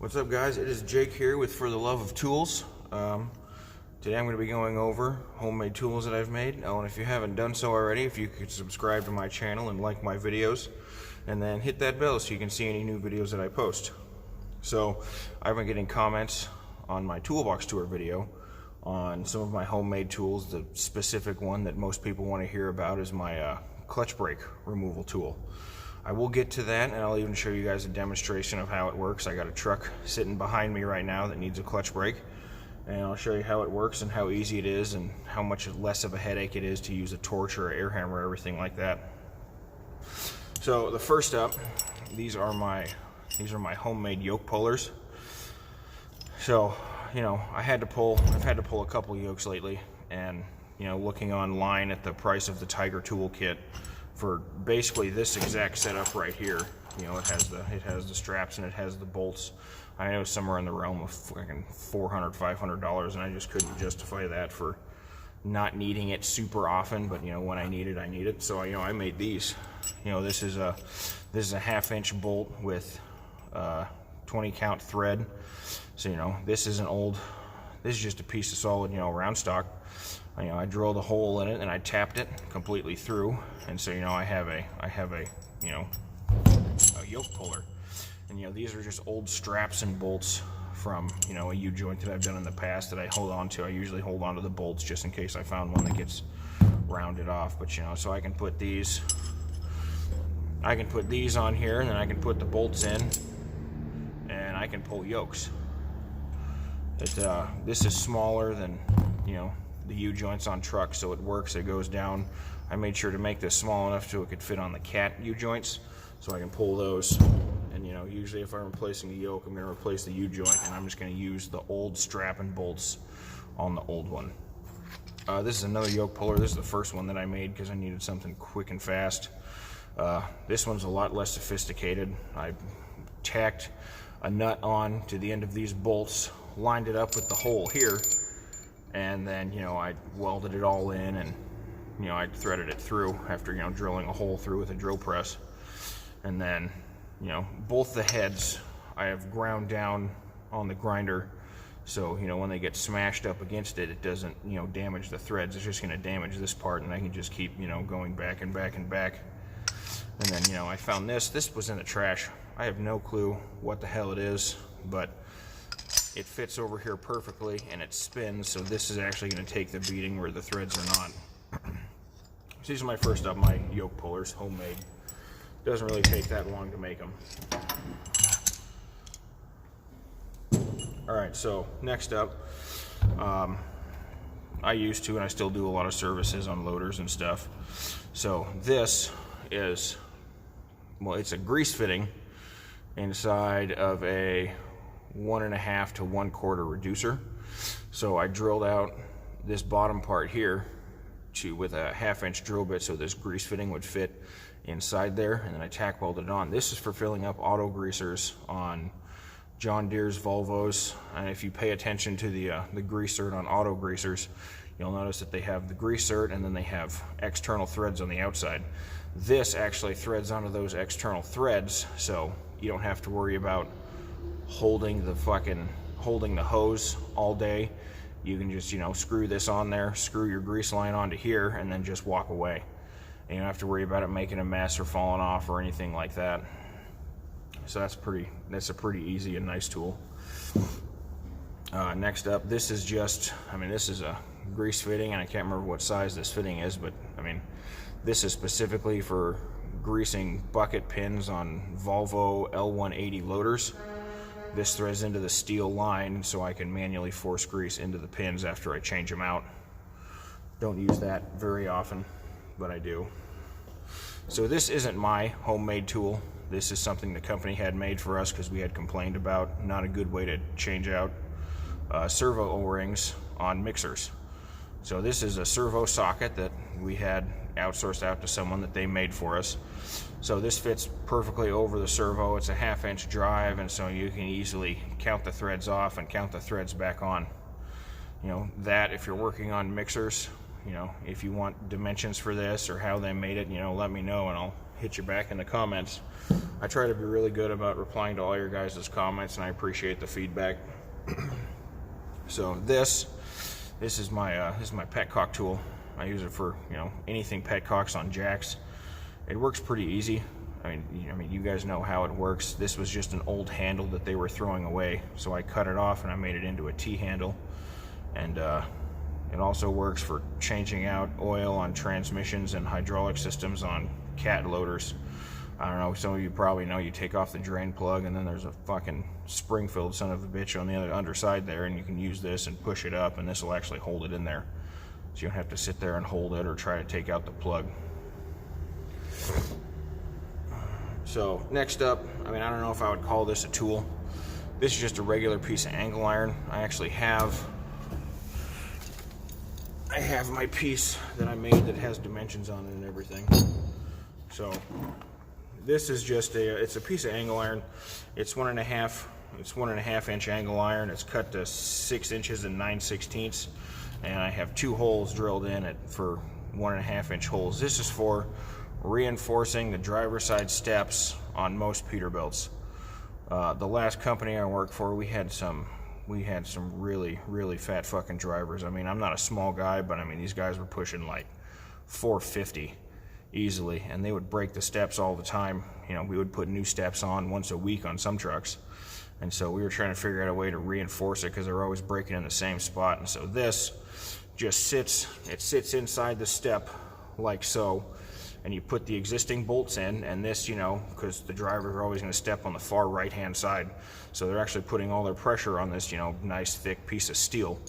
What's up, guys? It is Jake here with For the Love of Tools. Today I'm going to be going over homemade tools that I've made. Oh, and if you haven't done so already, if you could subscribe to my channel and like my videos, and then hit that bell so you can see any new videos that I post. So I've been getting comments on my toolbox tour video on some of my homemade tools. The specific one that most people want to hear about is my clutch brake removal tool. I will get to that, and I'll even show you guys a demonstration of how it works. I got a truck sitting behind me right now that needs a clutch brake, and I'll show you how it works and how easy it is and how much less of a headache it is to use a torch or an air hammer, everything like that. So the first up, these are my homemade yoke pullers. So, you know, I've had to pull a couple yokes lately, and you know, looking online at the price of the Tiger toolkit for basically this exact setup right here, you know, it has the straps and it has the bolts. I know somewhere in the realm of fucking $400, $500, and I just couldn't justify that for not needing it super often. But you know, when I need it, I need it. So you know, I made these. You know, this is a 1/2-inch bolt with 20 count thread. So you know, this is just a piece of solid, you know, round stock. You know, I drilled a hole in it and I tapped it completely through, and so you know, I have a you know, a yoke puller. And you know, these are just old straps and bolts from, you know, a U-joint that I've done in the past that I hold on to. I usually hold on to the bolts just in case I found one that gets rounded off. But you know, so I can put these on here, and then I can put the bolts in, and I can pull yokes. This is smaller than, you know, the U-joints on trucks, so it works. It goes down. I made sure to make this small enough so it could fit on the cat U-joints, so I can pull those. And you know, usually if I'm replacing a yoke, I'm going to replace the U-joint, and I'm just going to use the old strap and bolts on the old one. This is another yoke puller. This is the first one that I made because I needed something quick and fast. This one's a lot less sophisticated. I tacked a nut on to the end of these bolts, lined it up with the hole here, and then you know, I welded it all in, and you know, I threaded it through after, you know, drilling a hole through with a drill press. And then, you know, both the heads I have ground down on the grinder, so you know, when they get smashed up against it, it doesn't, you know, damage the threads. It's just going to damage this part, and I can just keep, you know, going back and back and back. And then, you know, I found this was in the trash. I have no clue what the hell it is, but it fits over here perfectly, and it spins, so this is actually going to take the beating where the threads are not. So these are my first up, my yoke pullers, homemade. Doesn't really take that long to make them. Alright, so next up, I used to, and I still do, a lot of services on loaders and stuff. So this is, well, it's a grease fitting inside of a 1.5 to 1/4 reducer. So I drilled out this bottom part here with a 1/2-inch drill bit, so this grease fitting would fit inside there, and then I tack welded it on. This is for filling up auto greasers on John Deere's, Volvos, and if you pay attention to the grease cert on auto greasers, you'll notice that they have the grease cert and then they have external threads on the outside. This actually threads onto those external threads, so you don't have to worry about holding the hose all day. You can just, you know, screw this on there, screw your grease line onto here, and then just walk away. And you don't have to worry about it making a mess or falling off or anything like that. So that's a pretty easy and nice tool. Next up, this is just, I mean, this is a grease fitting, and I can't remember what size this fitting is, but I mean, this is specifically for greasing bucket pins on Volvo L180 loaders. This threads into the steel line, so I can manually force grease into the pins after I change them out. Don't use that very often, but I do. So this isn't my homemade tool. This is something the company had made for us because we had complained about not a good way to change out servo O-rings on mixers. So this is a servo socket that we had outsourced out to someone that they made for us. So this fits perfectly over the servo. It's a 1/2-inch drive, and so you can easily count the threads off and count the threads back on. You know, that if you're working on mixers, you know, if you want dimensions for this or how they made it, you know, let me know and I'll hit you back in the comments. I try to be really good about replying to all your guys' comments, and I appreciate the feedback. So this is my petcock tool. I use it for, you know, anything petcocks on jacks. It works pretty easy. I mean, you guys know how it works. This was just an old handle that they were throwing away, so I cut it off and I made it into a T-handle. And it also works for changing out oil on transmissions and hydraulic systems on cat loaders. I don't know, some of you probably know, you take off the drain plug and then there's a fucking spring-filled son of a bitch on the other underside there, and you can use this and push it up, and this will actually hold it in there. So you don't have to sit there and hold it or try to take out the plug. So next up, I mean, I don't know if I would call this a tool. This is just a regular piece of angle iron. I actually have my piece that I made that has dimensions on it and everything. So this is just it's a piece of angle iron. It's 1.5 inch angle iron. It's cut to 6 inches and 9/16, and I have 2 holes drilled in it for 1.5 inch holes. This is for reinforcing the driver's side steps on most Peterbilts. The last company I worked for, we had some really fat fucking drivers. I mean, I'm not a small guy, but I mean, these guys were pushing like 450 easily, and they would break the steps all the time. You know, we would put new steps on once a week on some trucks, and so we were trying to figure out a way to reinforce it because they were always breaking in the same spot. And so this just sits inside the step like so, and you put the existing bolts in, and this, you know, because the drivers are always going to step on the far right hand side, so they're actually putting all their pressure on this, you know, nice thick piece of steel,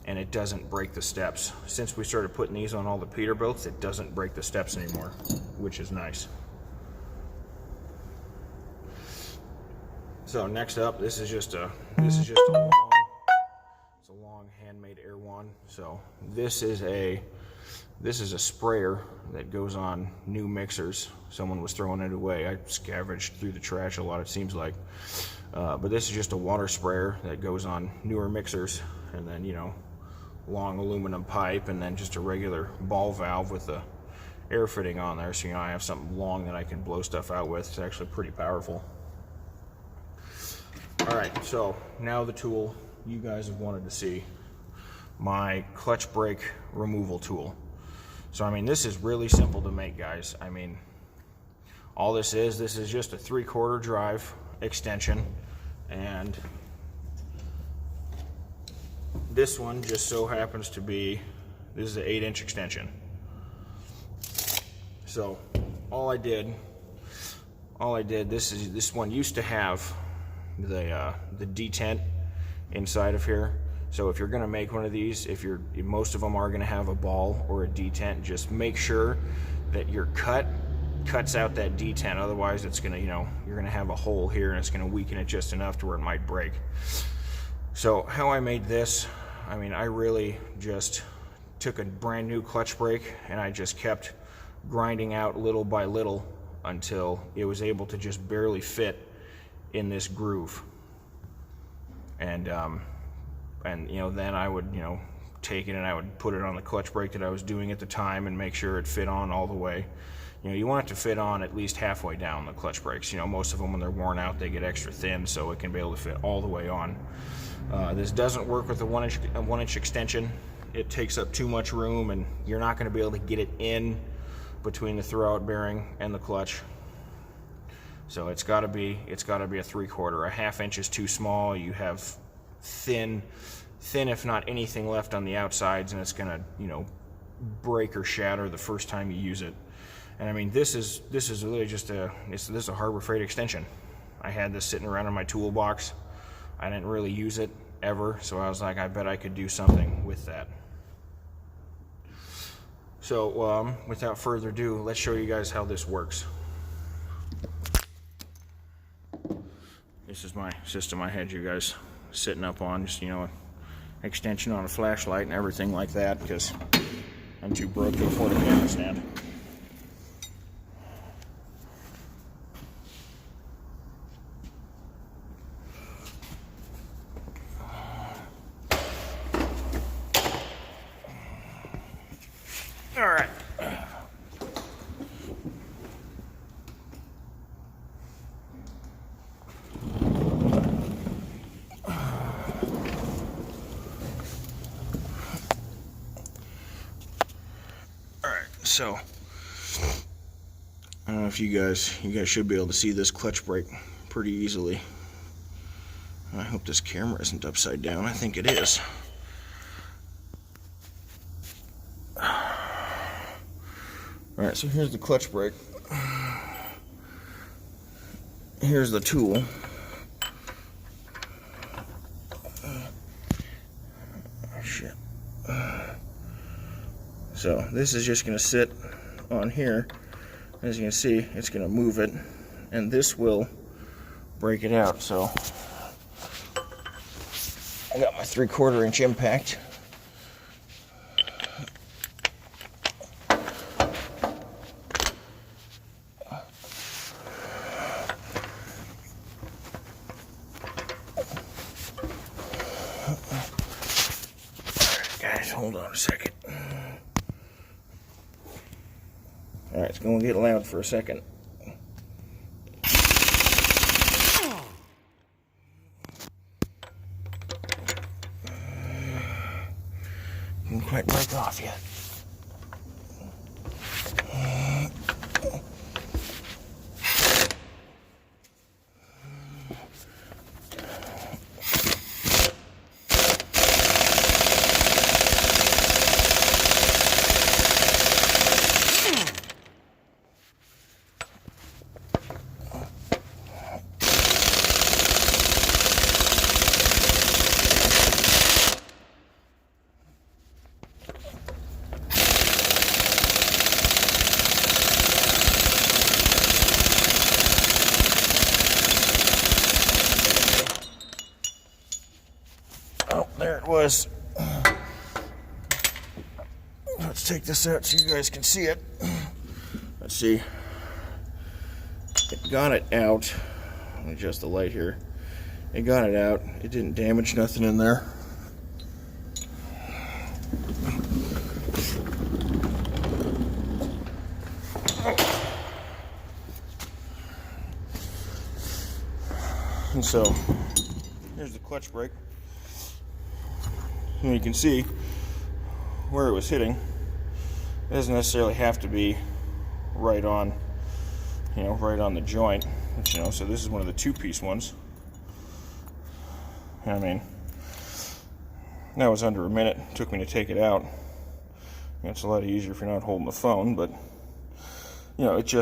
and it doesn't break the steps. Since we started putting these on all the Peterbilts, it doesn't break the steps anymore, which is nice. So next up, this is just a long handmade air wand. So this is a sprayer that goes on new mixers. Someone was throwing it away. I scavenged through the trash a lot, it seems like. But this is just a water sprayer that goes on newer mixers, and then, you know, long aluminum pipe, and then just a regular ball valve with the air fitting on there. So, you know, I have something long that I can blow stuff out with. It's actually pretty powerful. All right, so now the tool you guys have wanted to see, my clutch brake removal tool. So I mean, this is really simple to make, guys. I mean, all this is just a 3/4 drive extension, and this one just so happens to be, this is an 8-inch extension. So all I did, this one used to have the detent inside of here. So if you're going to make one of these, most of them are going to have a ball or a detent. Just make sure that your cuts out that detent. Otherwise, it's going to, you know, you're going to have a hole here, and it's going to weaken it just enough to where it might break. So how I made this, I mean, I really just took a brand new clutch brake, and I just kept grinding out little by little until it was able to just barely fit in this groove. And you know, then I would, you know, take it and I would put it on the clutch brake that I was doing at the time and make sure it fit on all the way. You know, you want it to fit on at least halfway down the clutch brakes. You know, most of them, when they're worn out, they get extra thin, so it can be able to fit all the way on. This doesn't work with a 1-inch extension. It takes up too much room, and you're not going to be able to get it in between the throwout bearing and the clutch. So it's got to be a 3/4. A 1/2 inch is too small. You have thin if not anything left on the outsides, and it's going to, you know, break or shatter the first time you use it. And I mean, this is really just this is a Harbor Freight extension. I had this sitting around in my toolbox. I didn't really use it ever, so I was like, I bet I could do something with that. So without further ado, let's show you guys how this works. This is my system I had you guys sitting up on, just, you know, extension on a flashlight and everything like that, because I'm too broke to afford a camera stand. All right. So I don't know if you guys should be able to see this clutch brake pretty easily. I hope this camera isn't upside down. I think it is. Alright, so here's the clutch brake. Here's the tool. Shit. So this is just going to sit on here. As you can see, it's going to move it, and this will break it out. So I got my 3/4 inch impact. Guys, hold on a second. Alright, it's going to get loud for a second. Didn't quite break off yet. Oh, there it was. Let's take this out so you guys can see it. Let's see. It got it out. Let me adjust the light here. It got it out. It didn't damage nothing in there. And so, here's the clutch brake. And you can see where it was hitting. It doesn't necessarily have to be right on, right on the joint. But, so this is one of the 2-piece ones. I mean, that was under a minute. It took me to take it out. It's a lot easier if you're not holding the phone, but it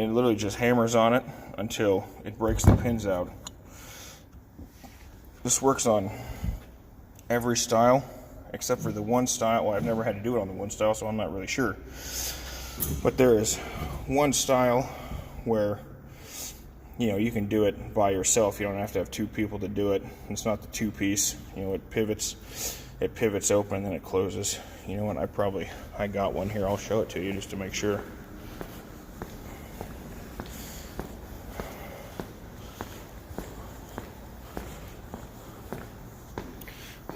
literally just hammers on it until it breaks the pins out. This works on every style except for the one style. Well, I've never had to do it on the one style, so I'm not really sure. But there is one style where you can do it by yourself. You don't have to have 2 people to do it. It's not the 2-piece. It pivots open and then it closes. You know what? I got one here. I'll show it to you just to make sure.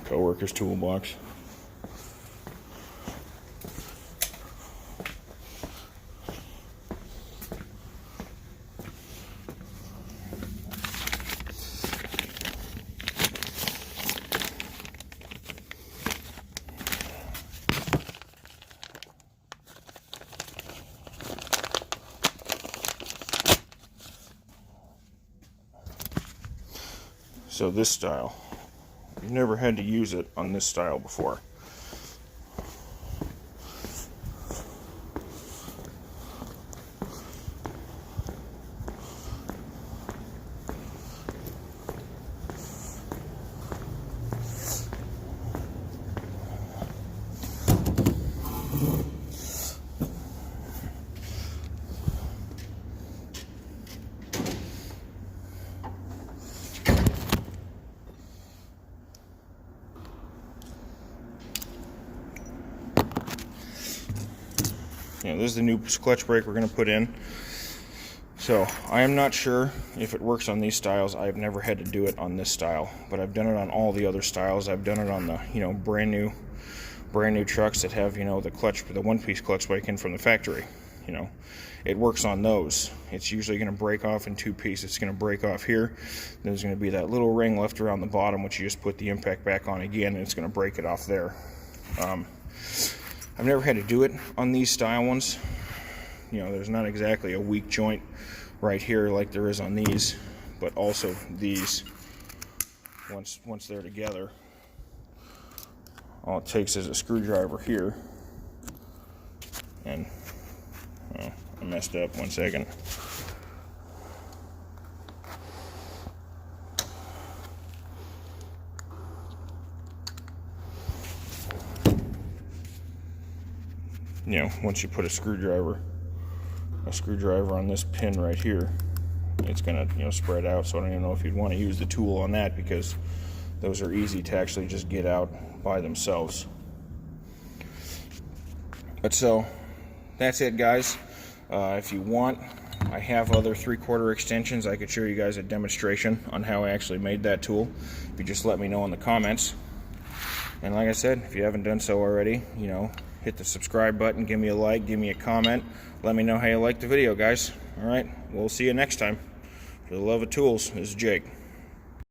Coworker's toolbox. So this style, you've never had to use it on this style before. This is the new clutch brake we're going to put in. So I am not sure if it works on these styles. I've never had to do it on this style, but I've done it on all the other styles. I've done it on the brand new trucks that have the 1-piece clutch brake in from the factory. It works on those. It's usually going to break off in 2 pieces. It's going to break off here. There's going to be that little ring left around the bottom, which you just put the impact back on again, and it's going to break it off there. I've never had to do it on these style ones. You know, there's not exactly a weak joint right here like there is on these, but also these, once they're together, all it takes is a screwdriver here, and oh, I messed up, 1 second. You know, once you put a screwdriver on this pin right here, it's gonna, you know, spread out. So I don't even know if you'd want to use the tool on that, because those are easy to actually just get out by themselves. But so that's it, guys. If you want, I have other 3/4 extensions. I could show you guys a demonstration on how I actually made that tool, if you just let me know in the comments. And like I said, if you haven't done so already, you know, hit the subscribe button, give me a like, give me a comment, let me know how you like the video, guys. All right, we'll see you next time. For the love of tools, this is Jake.